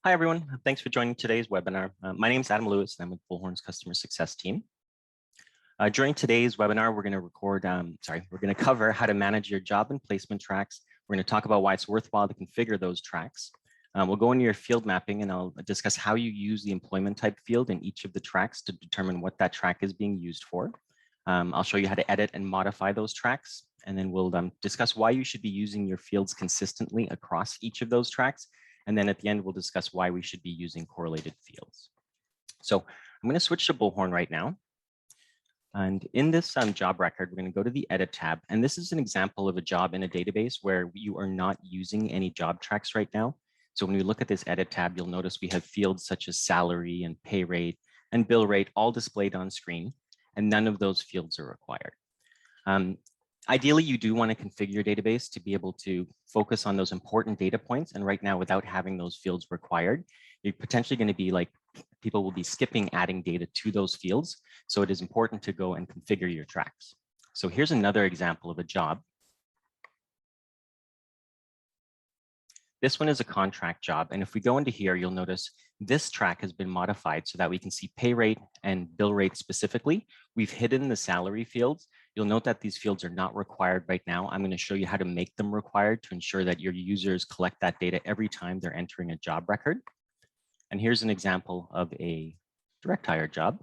Hi, everyone. Thanks for joining today's webinar. My name is Adam Lewis, and I'm with Bullhorn's customer success team. During today's webinar, we're going to cover how to manage your job and placement tracks. We're going to talk about why it's worthwhile to configure those tracks. We'll go into your field mapping, and I'll discuss how you use the employment type field in each of the tracks to determine what that track is being used for. I'll show you how to edit and modify those tracks, and then we'll discuss why you should be using your fields consistently across each of those tracks. And then at the end, we'll discuss why we should be using correlated fields. So I'm going to switch to Bullhorn right now. And in this job record, we're going to go to the Edit tab. And this is an example of a job in a database where you are not using any job tracks right now. So when we look at this Edit tab, you'll notice we have fields such as salary and pay rate and bill rate all displayed on screen, and none of those fields are required. Ideally, you do want to configure your database to be able to focus on those important data points. And right now, without having those fields required, you're potentially going to be like, people will be skipping adding data to those fields. So it is important to go and configure your tracks. So here's another example of a job. This one is a contract job. And if we go into here, you'll notice this track has been modified so that we can see pay rate and bill rate specifically. We've hidden the salary fields. You'll note that these fields are not required right now. I'm going to show you how to make them required to ensure that your users collect that data every time they're entering a job record. And here's an example of a direct hire job.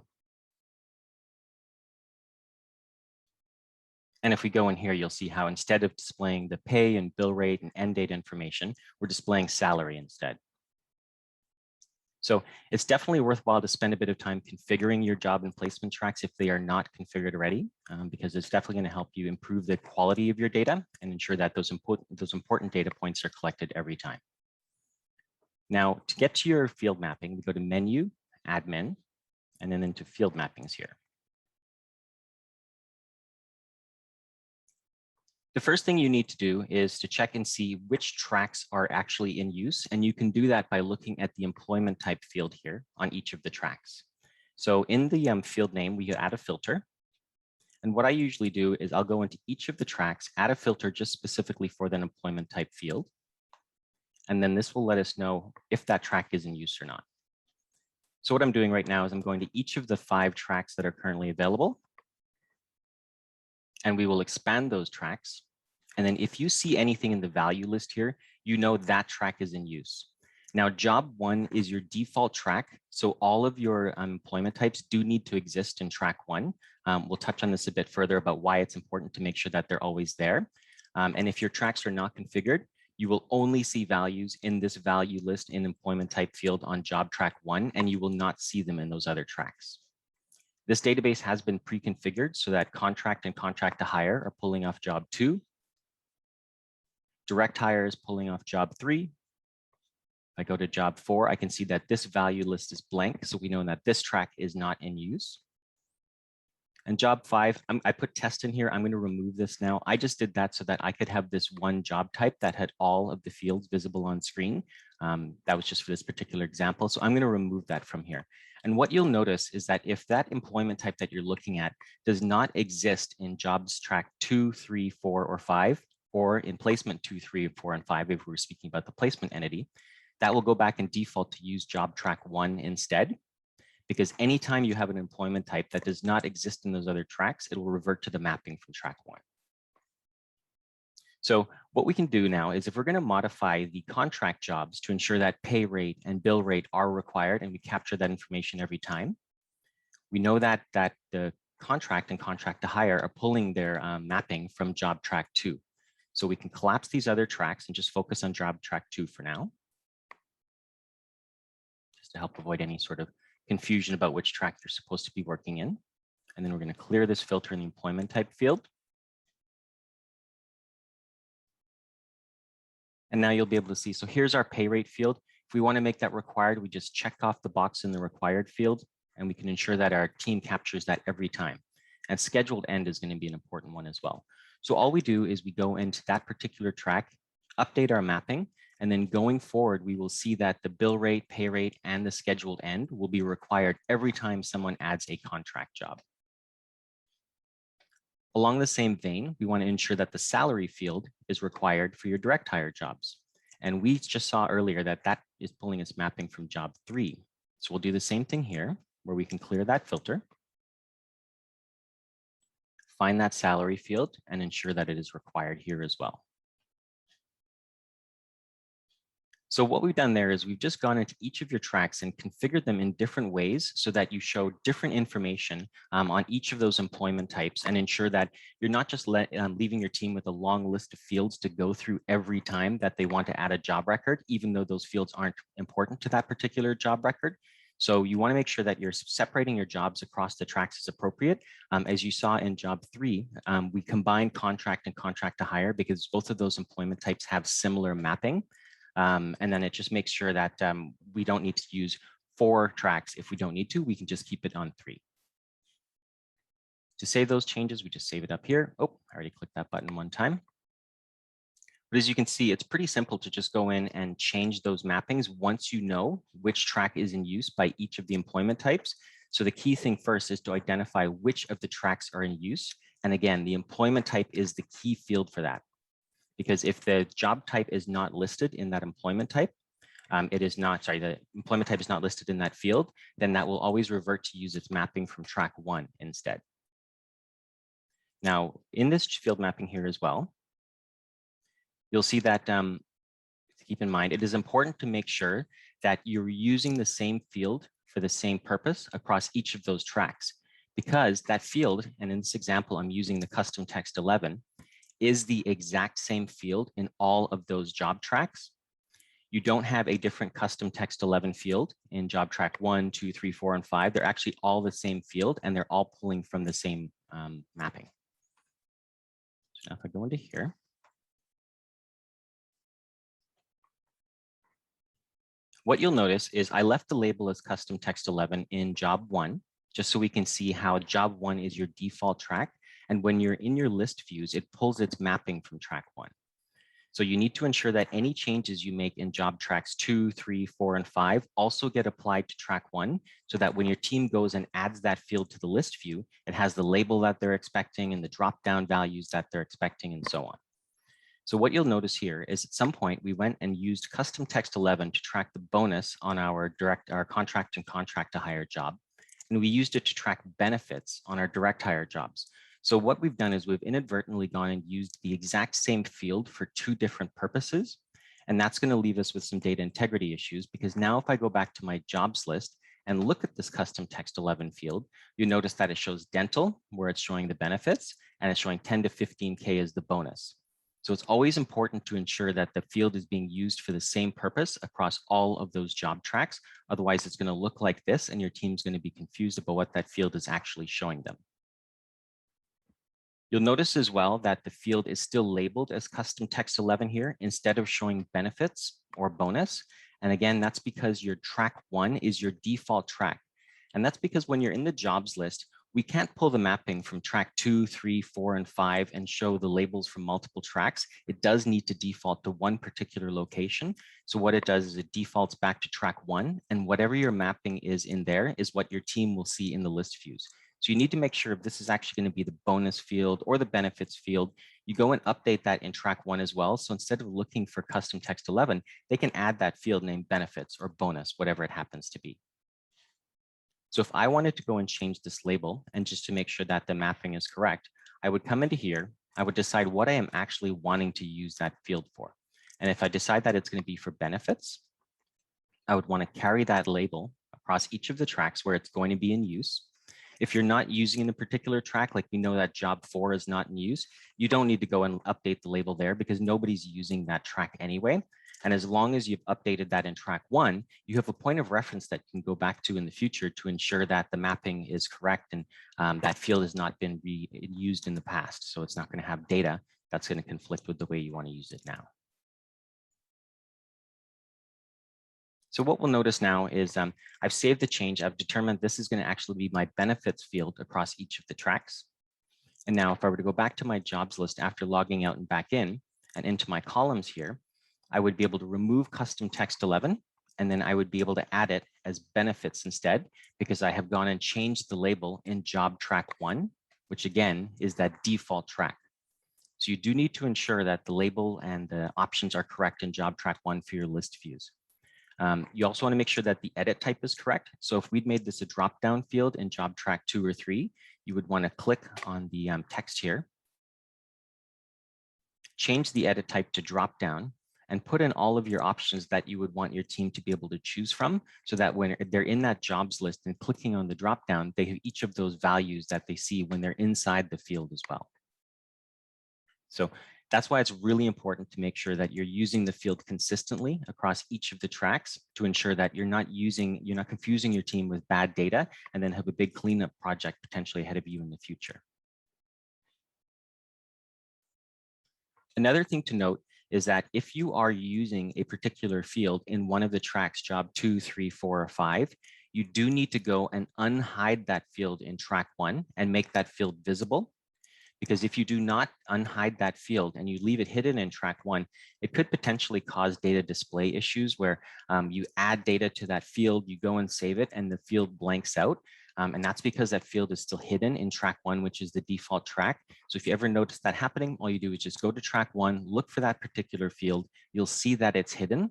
And if we go in here, you'll see how instead of displaying the pay and bill rate and end date information, we're displaying salary instead. So it's definitely worthwhile to spend a bit of time configuring your job and placement tracks if they are not configured already, because it's definitely going to help you improve the quality of your data and ensure that those important data points are collected every time. Now, to get to your field mapping, we go to Menu, Admin, and then into Field Mappings here. The first thing you need to do is to check and see which tracks are actually in use. And you can do that by looking at the employment type field here on each of the tracks. So in the field name, we add a filter. And what I usually do is I'll go into each of the tracks, add a filter just specifically for that employment type field. And then this will let us know if that track is in use or not. So what I'm doing right now is I'm going to each of the 5 tracks that are currently available. And we will expand those tracks. And then if you see anything in the value list here, you know that track is in use. Now, job 1 is your default track. So all of your employment types do need to exist in track 1. We'll touch on this a bit further about why it's important to make sure that they're always there. And if your tracks are not configured, you will only see values in this value list in employment type field on job track 1, and you will not see them in those other tracks. This database has been pre-configured so that contract and contract to hire are pulling off job 2. Direct hire is pulling off job 3. If I go to job 4, I can see that this value list is blank, so we know that this track is not in use. And job 5, I put test in here. I'm going to remove this now. I just did that so that I could have this one job type that had all of the fields visible on screen. That was just for this particular example. So I'm going to remove that from here. And what you'll notice is that if that employment type that you're looking at does not exist in jobs track 2, 3, 4, or 5, or in placement 2, 3, 4, and 5, if we're speaking about the placement entity, that will go back and default to use job track 1 instead. Because anytime you have an employment type that does not exist in those other tracks, it will revert to the mapping from track 1. So what we can do now is if we're going to modify the contract jobs to ensure that pay rate and bill rate are required and we capture that information every time, we know that the contract and contract to hire are pulling their mapping from job track 2. So we can collapse these other tracks and just focus on job track 2 for now, just to help avoid any sort of confusion about which track you're supposed to be working in. And then we're going to clear this filter in the employment type field. And now you'll be able to see, so here's our pay rate field. If we want to make that required, we just check off the box in the required field, and we can ensure that our team captures that every time. And scheduled end is going to be an important one as well. So all we do is we go into that particular track, update our mapping, and then going forward, we will see that the bill rate, pay rate, and the scheduled end will be required every time someone adds a contract job. Along the same vein, we want to ensure that the salary field is required for your direct hire jobs. And we just saw earlier that that is pulling its mapping from job 3. So we'll do the same thing here, where we can clear that filter, find that salary field, and ensure that it is required here as well. So what we've done there is we've just gone into each of your tracks and configured them in different ways so that you show different information on each of those employment types and ensure that you're not just leaving your team with a long list of fields to go through every time that they want to add a job record, even though those fields aren't important to that particular job record. So you want to make sure that you're separating your jobs across the tracks as appropriate. As you saw in job 3, we combined contract and contract to hire because both of those employment types have similar mapping. And then it just makes sure that we don't need to use 4 tracks. If we don't need to, we can just keep it on 3. To save those changes, we just save it up here. Oh, I already clicked that button one time. But as you can see, it's pretty simple to just go in and change those mappings once you know which track is in use by each of the employment types. So the key thing first is to identify which of the tracks are in use. And again, the employment type is the key field for that. Because if the job type is not listed in that employment type, the employment type is not listed in that field, then that will always revert to use its mapping from track 1 instead. Now, in this field mapping here as well, you'll see that, keep in mind, it is important to make sure that you're using the same field for the same purpose across each of those tracks, because that field, and in this example, I'm using the custom text 11, is the exact same field in all of those job tracks. You don't have a different custom text 11 field in job track 1, 2, 3, 4, and 5. They're actually all the same field and they're all pulling from the same mapping. So now if I go into here, what you'll notice is I left the label as custom text 11 in job 1, just so we can see how job 1 is your default track. And when you're in your list views, it pulls its mapping from track 1. So you need to ensure that any changes you make in job tracks 2, 3, 4, and 5 also get applied to track 1, so that when your team goes and adds that field to the list view, it has the label that they're expecting and the drop-down values that they're expecting and so on. So what you'll notice here is at some point we went and used custom text 11 to track the bonus on our contract and contract to hire job. And we used it to track benefits on our direct hire jobs. So what we've done is we've inadvertently gone and used the exact same field for 2 different purposes. And that's going to leave us with some data integrity issues, because now if I go back to my jobs list and look at this custom text 11 field, you notice that it shows dental, where it's showing the benefits, and it's showing 10 to 15K as the bonus. So it's always important to ensure that the field is being used for the same purpose across all of those job tracks. Otherwise, it's going to look like this, and your team's going to be confused about what that field is actually showing them. You'll notice as well that the field is still labeled as custom text 11 here instead of showing benefits or bonus. And again, that's because your track 1 is your default track. And that's because when you're in the jobs list, we can't pull the mapping from track 2, 3, 4, and 5 and show the labels from multiple tracks. It does need to default to one particular location. So what it does is it defaults back to track 1, and whatever your mapping is in there is what your team will see in the list views. So you need to make sure if this is actually going to be the bonus field or the benefits field, you go and update that in track 1 as well. So instead of looking for custom text 11, they can add that field named benefits or bonus, whatever it happens to be. So if I wanted to go and change this label, and just to make sure that the mapping is correct, I would come into here, I would decide what I am actually wanting to use that field for. And if I decide that it's going to be for benefits, I would want to carry that label across each of the tracks where it's going to be in use. If you're not using a particular track, like we know that job 4 is not in use, you don't need to go and update the label there because nobody's using that track anyway. And as long as you've updated that in track 1, you have a point of reference that you can go back to in the future to ensure that the mapping is correct and that field has not been used in the past. So it's not going to have data that's going to conflict with the way you want to use it now. So what we'll notice now is I've saved the change. I've determined this is going to actually be my benefits field across each of the tracks. And now if I were to go back to my jobs list after logging out and back in and into my columns here, I would be able to remove custom text 11, and then I would be able to add it as benefits instead, because I have gone and changed the label in job track 1, which again is that default track. So you do need to ensure that the label and the options are correct in job track 1 for your list views. You also want to make sure that the edit type is correct. So if we'd made this a drop-down field in job track 2 or 3, you would want to click on the text here, change the edit type to drop-down, and put in all of your options that you would want your team to be able to choose from, so that when they're in that jobs list and clicking on the drop-down, they have each of those values that they see when they're inside the field as well. So that's why it's really important to make sure that you're using the field consistently across each of the tracks to ensure that you're not confusing your team with bad data and then have a big cleanup project potentially ahead of you in the future. Another thing to note is that if you are using a particular field in one of the tracks, job 2, 3, 4, or 5, you do need to go and unhide that field in track 1 and make that field visible. Because if you do not unhide that field and you leave it hidden in track 1, it could potentially cause data display issues where you add data to that field, you go and save it, and the field blanks out. And that's because that field is still hidden in track 1, which is the default track. So if you ever notice that happening, all you do is just go to track 1, look for that particular field. You'll see that it's hidden.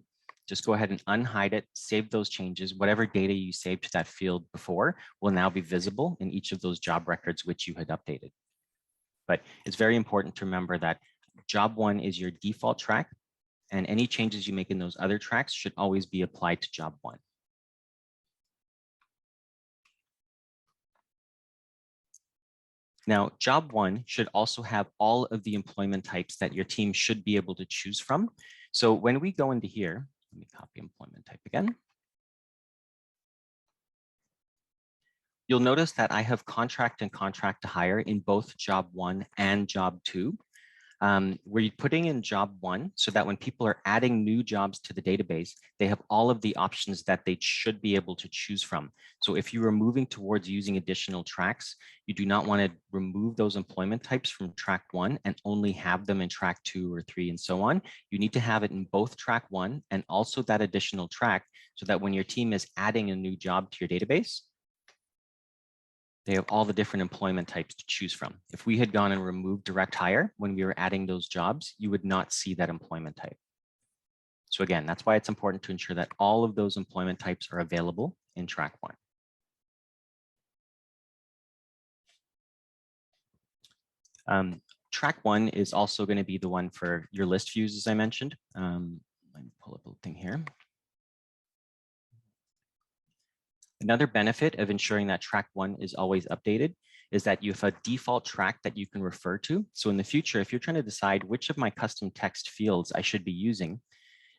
Just go ahead and unhide it, save those changes. Whatever data you saved to that field before will now be visible in each of those job records which you had updated. But it's very important to remember that job 1 is your default track, and any changes you make in those other tracks should always be applied to job 1. Now, job 1 should also have all of the employment types that your team should be able to choose from. So when we go into here, let me copy employment type again. You'll notice that I have contract and contract to hire in both job 1 and job 2. We're putting in job 1 so that when people are adding new jobs to the database, they have all of the options that they should be able to choose from. So if you are moving towards using additional tracks, you do not want to remove those employment types from track 1 and only have them in track 2 or 3 and so on. You need to have it in both track 1 and also that additional track so that when your team is adding a new job to your database, they have all the different employment types to choose from. If we had gone and removed direct hire when we were adding those jobs, you would not see that employment type. So again, that's why it's important to ensure that all of those employment types are available in track 1. Track 1 is also going to be the one for your list views, as I mentioned. Let me pull up a thing here. Another benefit of ensuring that track 1 is always updated is that you have a default track that you can refer to. So in the future, if you're trying to decide which of my custom text fields I should be using,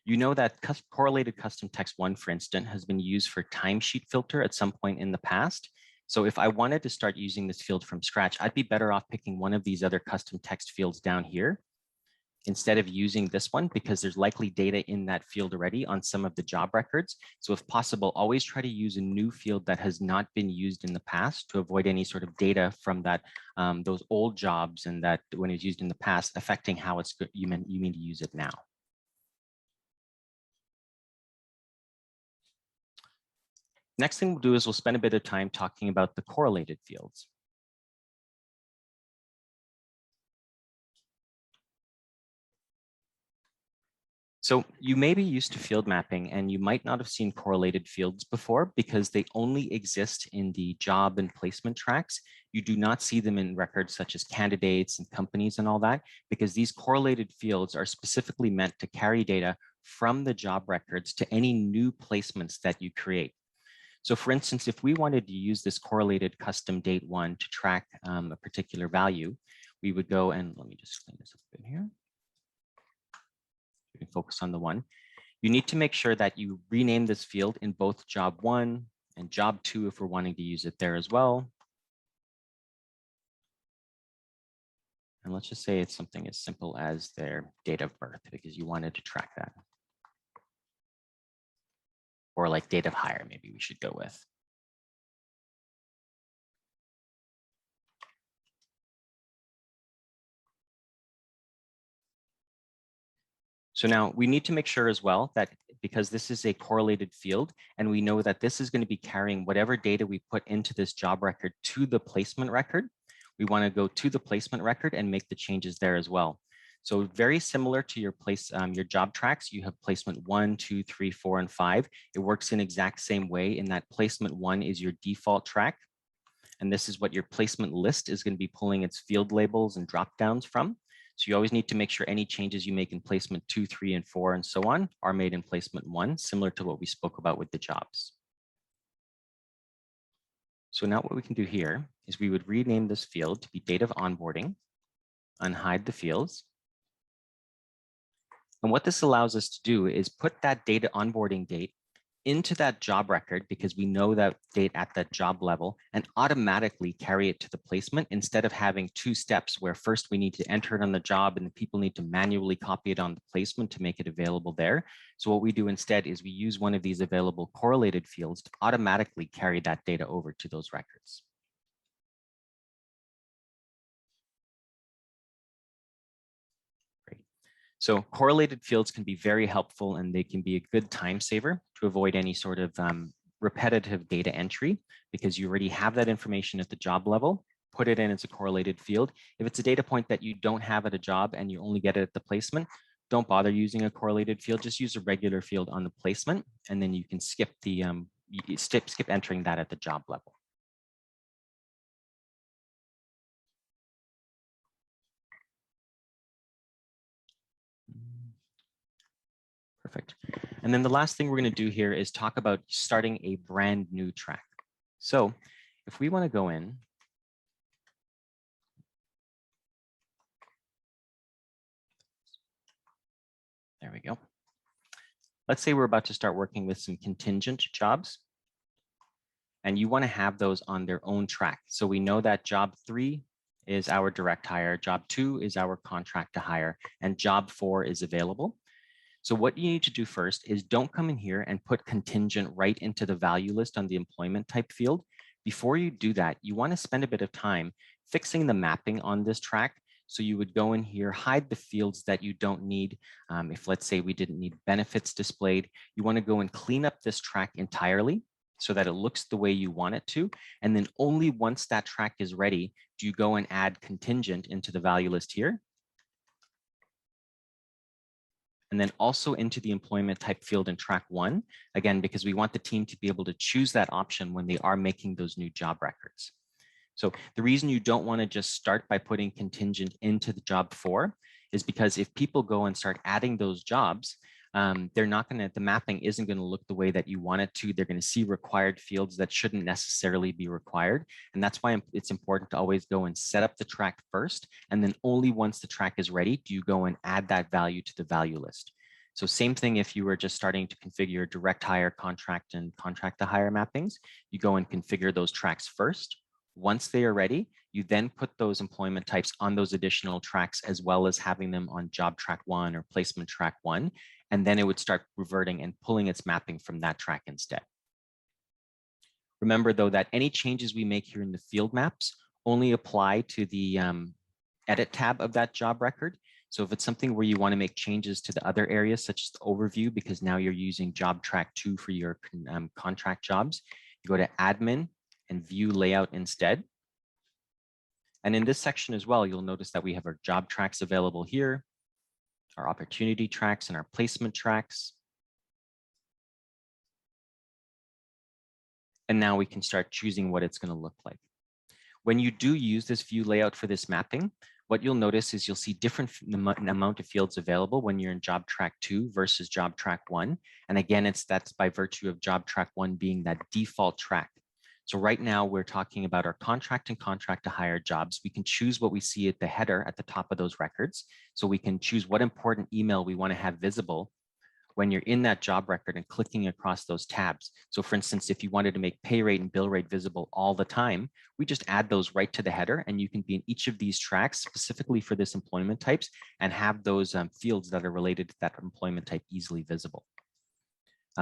you know that correlated custom text 1, for instance, has been used for timesheet filter at some point in the past. So if I wanted to start using this field from scratch, I'd be better off picking one of these other custom text fields down here instead of using this one, because there's likely data in that field already on some of the job records. So if possible, always try to use a new field that has not been used in the past to avoid any sort of data from that those old jobs and that when it was used in the past affecting how it's you mean to use it now. Next thing we'll do is we'll spend a bit of time talking about the correlated fields. So you may be used to field mapping and you might not have seen correlated fields before because they only exist in the job and placement tracks. You do not see them in records such as candidates and companies and all that, because these correlated fields are specifically meant to carry data from the job records to any new placements that you create. So for instance, if we wanted to use this correlated custom date 1 to track a particular value, we would go and let me just clean this up a bit here. We can focus on the 1. You need to make sure that you rename this field in both job 1 and job 2 if we're wanting to use it there as well. And let's just say it's something as simple as their date of birth because you wanted to track that. Or like date of hire, maybe we should go with. So now we need to make sure as well that because this is a correlated field and we know that this is going to be carrying whatever data we put into this job record to the placement record, we want to go to the placement record and make the changes there as well. So very similar to your your job tracks, you have placement 1, 2, 3, 4, and 5. It works in exact same way in that placement 1 is your default track. And this is what your placement list is going to be pulling its field labels and drop downs from. So you always need to make sure any changes you make in placement 2, 3, and 4, and so on are made in placement 1, similar to what we spoke about with the jobs. So now what we can do here is we would rename this field to be date of onboarding, unhide the fields. And what this allows us to do is put that data onboarding date into that job record, because we know that date at that job level, and automatically carry it to the placement instead of having 2 steps where first we need to enter it on the job and the people need to manually copy it on the placement to make it available there. So what we do instead is we use one of these available correlated fields to automatically carry that data over to those records. So correlated fields can be very helpful, and they can be a good time saver to avoid any sort of repetitive data entry, because you already have that information at the job level, put it in as a correlated field. If it's a data point that you don't have at a job and you only get it at the placement, don't bother using a correlated field, just use a regular field on the placement, and then you can skip the skip entering that at the job level. Perfect. And then the last thing we're going to do here is talk about starting a brand new track. So if we want to go in, there we go. Let's say we're about to start working with some contingent jobs, and you want to have those on their own track. So we know that job 3 is our direct hire, job 2 is our contract to hire, and job 4 is available. So what you need to do first is don't come in here and put contingent right into the value list on the employment type field. Before you do that, you want to spend a bit of time fixing the mapping on this track. So you would go in here, hide the fields that you don't need. If let's say we didn't need benefits displayed, you want to go and clean up this track entirely so that it looks the way you want it to. And then only once that track is ready, do you go and add contingent into the value list here. And then also into the employment type field in track 1, again, because we want the team to be able to choose that option when they are making those new job records. So the reason you don't want to just start by putting contingent into the job 4 is because if people go and start adding those jobs, they're not going to, the mapping isn't going to look the way that you want it to. They're going to see required fields that shouldn't necessarily be required. And that's why it's important to always go and set up the track first. And then only once the track is ready, do you go and add that value to the value list. So same thing if you were just starting to configure direct hire, contract, and contract to hire mappings, you go and configure those tracks first. Once they are ready, you then put those employment types on those additional tracks, as well as having them on job track 1 or placement track 1. And then it would start reverting and pulling its mapping from that track instead. Remember, though, that any changes we make here in the field maps only apply to the edit tab of that job record. So if it's something where you want to make changes to the other areas, such as the overview, because now you're using job track 2 for your contract jobs, you go to admin and view layout instead. And in this section as well, you'll notice that we have our job tracks available here, our opportunity tracks and our placement tracks. And now we can start choosing what it's going to look like. When you do use this view layout for this mapping, what you'll notice is you'll see different amount of fields available when you're in job track 2 versus job track 1. And again, that's by virtue of job track 1 being that default track. So right now we're talking about our contract and contract to hire jobs. We can choose what we see at the header at the top of those records. So we can choose what important email we want to have visible when you're in that job record and clicking across those tabs. So for instance, if you wanted to make pay rate and bill rate visible all the time, we just add those right to the header, and you can be in each of these tracks specifically for this employment types and have those fields that are related to that employment type easily visible.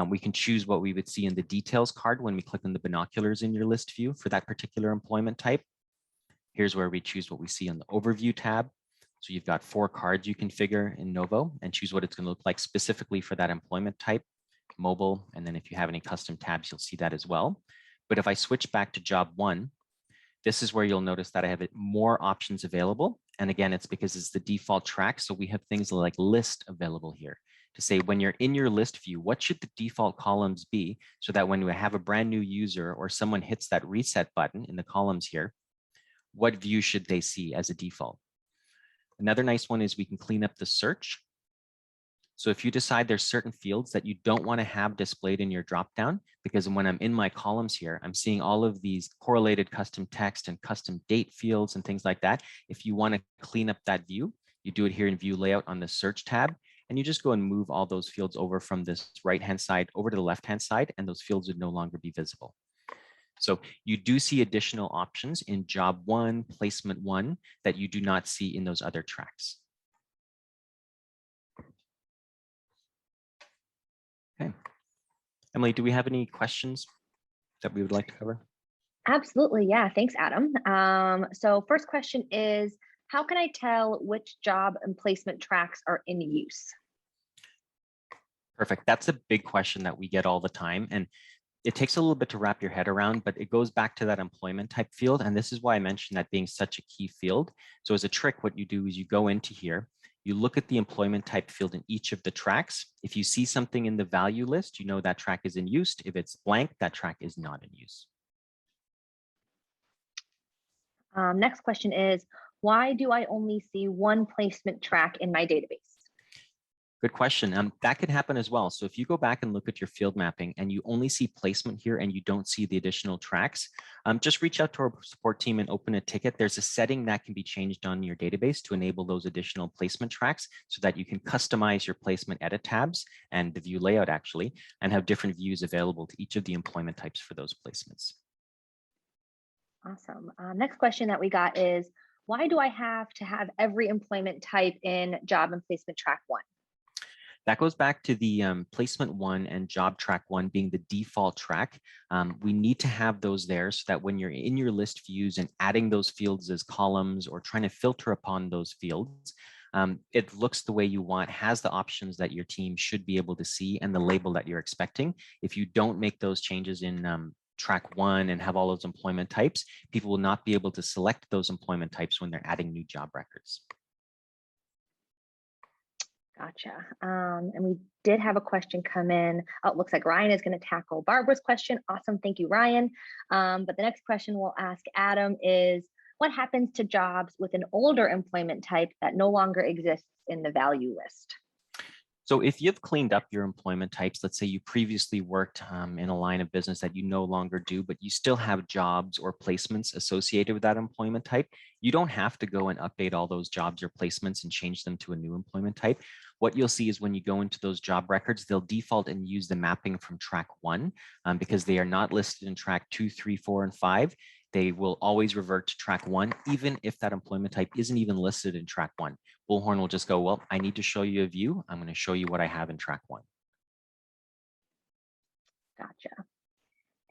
We can choose what we would see in the details card when we click on the binoculars in your list view for that particular employment type. Here's where we choose what we see on the overview tab. So you've got 4 cards you configure in Novo and choose what it's going to look like specifically for that employment type, mobile. And then if you have any custom tabs, you'll see that as well. But if I switch back to job 1, this is where you'll notice that I have more options available. And again, it's because it's the default track. So we have things like list available here to say when you're in your list view, what should the default columns be so that when we have a brand new user or someone hits that reset button in the columns here, what view should they see as a default? Another nice one is we can clean up the search. So if you decide there's certain fields that you don't want to have displayed in your dropdown, because when I'm in my columns here, I'm seeing all of these correlated custom text and custom date fields and things like that. If you want to clean up that view, you do it here in view layout on the search tab, and you just go and move all those fields over from this right-hand side over to the left-hand side, and those fields would no longer be visible. So you do see additional options in job 1, placement 1 that you do not see in those other tracks. Okay. Emily, do we have any questions that we would like to cover? Absolutely. Yeah. Thanks, Adam. So first question is, how can I tell which job and placement tracks are in use? Perfect. That's a big question that we get all the time. And it takes a little bit to wrap your head around, but it goes back to that employment type field. And this is why I mentioned that being such a key field. So as a trick, what you do is you go into here, you look at the employment type field in each of the tracks. If you see something in the value list, you know that track is in use. If it's blank, that track is not in use. Next question is, why do I only see one placement track in my database? Good question. That could happen as well. So if you go back and look at your field mapping and you only see placement here and you don't see the additional tracks, just reach out to our support team and open a ticket. There's a setting that can be changed on your database to enable those additional placement tracks so that you can customize your placement edit tabs and the view layout actually, and have different views available to each of the employment types for those placements. Awesome. Next question that we got is, why do I have to have every employment type in job and placement track 1? That goes back to the placement 1 and job track 1 being the default track. We need to have those there so that when you're in your list views and adding those fields as columns or trying to filter upon those fields, it looks the way you want, has the options that your team should be able to see and the label that you're expecting. If you don't make those changes in track 1 and have all those employment types, people will not be able to select those employment types when they're adding new job records. Gotcha. And we did have a question come in. Oh, it looks like Ryan is going to tackle Barbara's question. Awesome. Thank you, Ryan. But the next question we'll ask Adam is, what happens to jobs with an older employment type that no longer exists in the value list? So if you've cleaned up your employment types, let's say you previously worked in a line of business that you no longer do, but you still have jobs or placements associated with that employment type, you don't have to go and update all those jobs or placements and change them to a new employment type. What you'll see is when you go into those job records, they'll default and use the mapping from track 1 because they are not listed in track 2, 3, 4, and 5. They will always revert to track 1, even if that employment type isn't even listed in track 1. Bullhorn will just go, well, I need to show you a view. I'm going to show you what I have in track 1. Gotcha.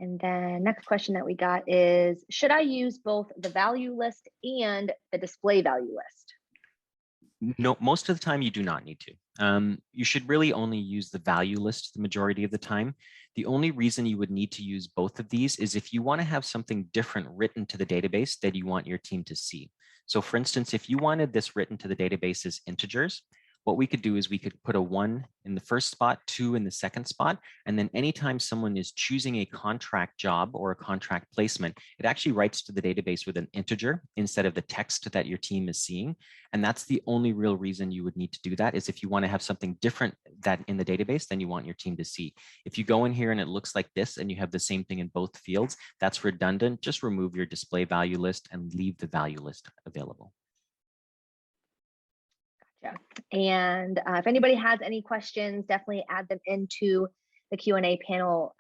And then next question that we got is, should I use both the value list and the display value list? No, most of the time you do not need to. You should really only use the value list the majority of the time. The only reason you would need to use both of these is if you want to have something different written to the database that you want your team to see. So for instance, if you wanted this written to the database as integers, what we could do is we could put a 1 in the first spot, 2 in the second spot, and then anytime someone is choosing a contract job or a contract placement, it actually writes to the database with an integer instead of the text that your team is seeing. And that's the only real reason you would need to do that, is if you want to have something different that in the database than you want your team to see. If you go in here and it looks like this and you have the same thing in both fields, that's redundant. Just remove your display value list and leave the value list available. Gotcha. And if anybody has any questions, definitely add them into the Q&A panel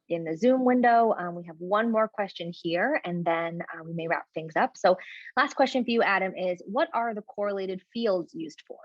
in the Zoom window. We have one more question here, and then we may wrap things up. So last question for you, Adam, is what are the correlated fields used for?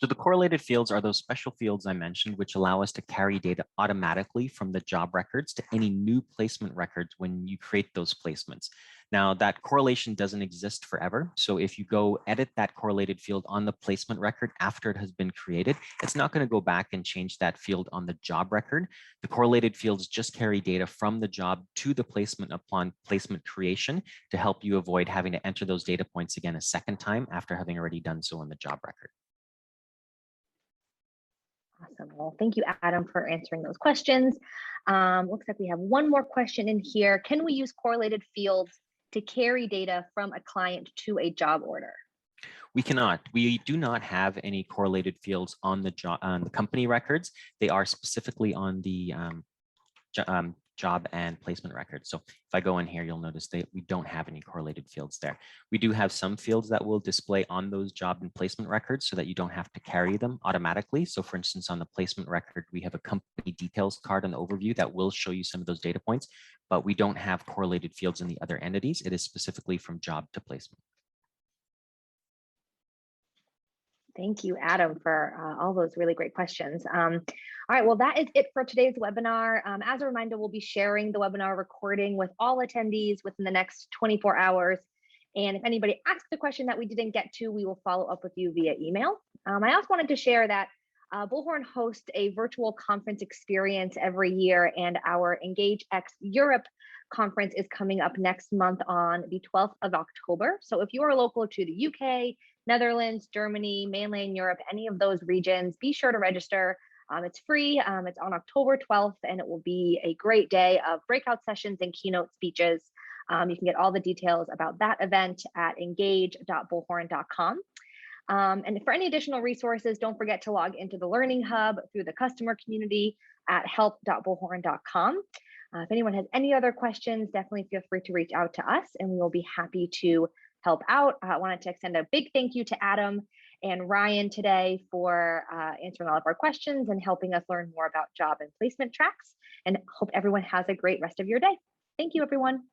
So the correlated fields are those special fields I mentioned, which allow us to carry data automatically from the job records to any new placement records when you create those placements. Now, that correlation doesn't exist forever. So if you go edit that correlated field on the placement record after it has been created, it's not going to go back and change that field on the job record. The correlated fields just carry data from the job to the placement upon placement creation to help you avoid having to enter those data points again a second time after having already done so in the job record. Awesome. Well, thank you, Adam, for answering those questions. Looks like we have one more question in here. Can we use correlated fields to carry data from a client to a job order? We cannot. We do not have any correlated fields on the company records. They are specifically on the job and placement records. So if I go in here, you'll notice that we don't have any correlated fields there. We do have some fields that will display on those job and placement records so that you don't have to carry them automatically. So for instance, on the placement record, we have a company details card on the overview that will show you some of those data points, but we don't have correlated fields in the other entities. It is specifically from job to placement. Thank you, Adam, for all those really great questions. All right, well, that is it for today's webinar. As a reminder, we'll be sharing the webinar recording with all attendees within the next 24 hours. And if anybody asks a question that we didn't get to, we will follow up with you via email. I also wanted to share that Bullhorn hosts a virtual conference experience every year, and our Engage X Europe conference is coming up next month on the 12th of October. So if you are local to the UK, Netherlands, Germany, mainland Europe, any of those regions, be sure to register. It's free. It's on October 12th, and it will be a great day of breakout sessions and keynote speeches. You can get all the details about that event at engage.bullhorn.com. And for any additional resources, don't forget to log into the Learning Hub through the customer community at help.bullhorn.com. If anyone has any other questions, definitely feel free to reach out to us, and we will be happy to help out. I wanted to extend a big thank you to Adam and Ryan today for answering all of our questions and helping us learn more about job and placement tracks, and hope everyone has a great rest of your day. Thank you, everyone.